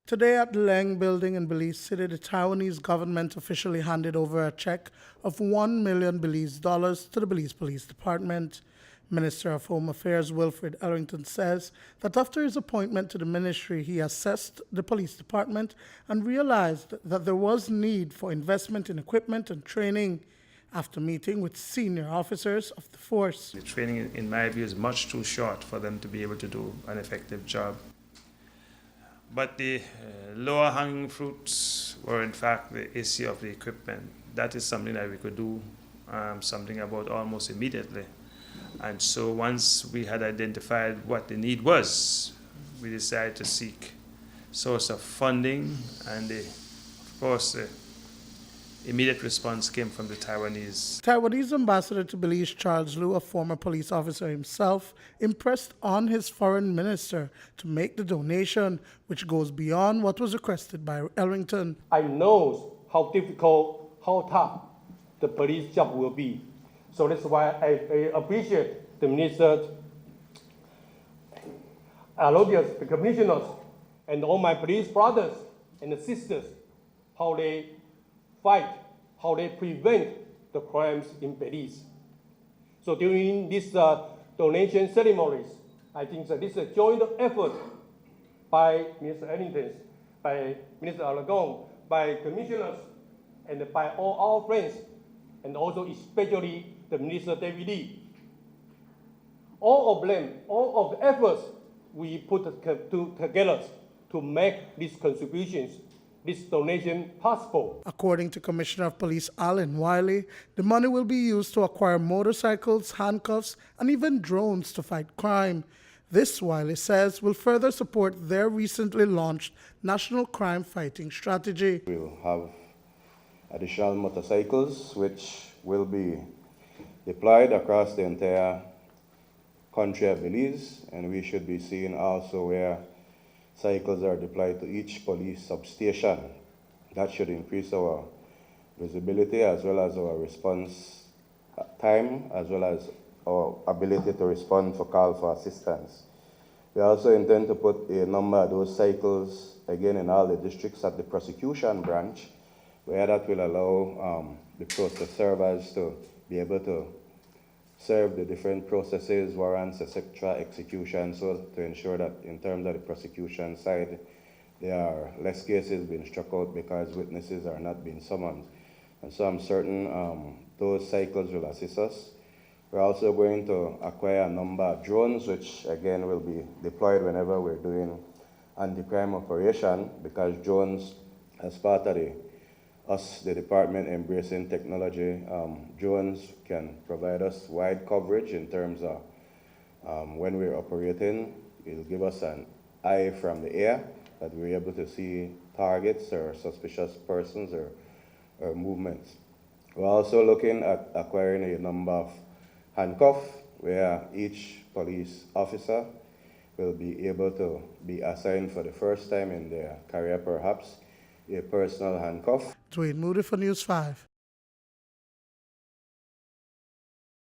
Today at the Leng building in Belize City, the Taiwanese government officially handed over a check of 1 million Belize dollars to the Belize Police Department. Minister of Home Affairs Wilfred Ellington says that after his appointment to the ministry, he assessed the police department and realized that there was need for investment in equipment and training. After meeting with senior officers of the force, the training, in my view, is much too short for them to be able to do an effective job. But the lower hanging fruits were in fact the issue of the equipment. That is something that we could do something about almost immediately. And so once we had identified what the need was, we decided to seek source of funding, and of course the immediate response came from the Taiwanese. Taiwanese ambassador to Belize, Charles Liu, a former police officer himself, impressed on his foreign minister to make the donation, which goes beyond what was requested by Ellington. I know how difficult, how tough the police job will be. So that's why I appreciate the minister, the commissioners, and all my police brothers and sisters, how they fight, how they prevent the crimes in Belize. So during these donation ceremonies, I think that this is a joint effort by Mr. Ellington, by Minister Aragon, by commissioners, and by all our friends, and also especially the Minister David Lee. All of them, all of the efforts we put together to make these contributions, this donation possible. According to Commissioner of Police Alan Wiley, the money will be used to acquire motorcycles, handcuffs, and even drones to fight crime. This, Wiley says, will further support their recently launched National Crime Fighting Strategy. We'll have additional motorcycles which will be deployed across the entire country of Belize, and we should be seeing also where cycles are deployed to each police substation. That should increase our visibility as well as our response time, as well as our ability to respond for call for assistance. We also intend to put a number of those cycles again in all the districts at the prosecution branch, where that will allow the process servers to be able to serve the different processes, warrants, etc., execution, so to ensure that in terms of the prosecution side, there are less cases being struck out because witnesses are not being summoned. And so I'm certain those cycles will assist us. We're also going to acquire a number of drones, which again will be deployed whenever we're doing anti-crime operation, because drones, as part of the department embracing technology, drones can provide us wide coverage in terms of when we're operating. It'll give us an eye from the air that we're able to see targets or suspicious persons or movements. We're also looking at acquiring a number of handcuffs where each police officer will be able to be assigned for the first time in their career perhaps a personal handcuff. Dwayne Moody for News 5.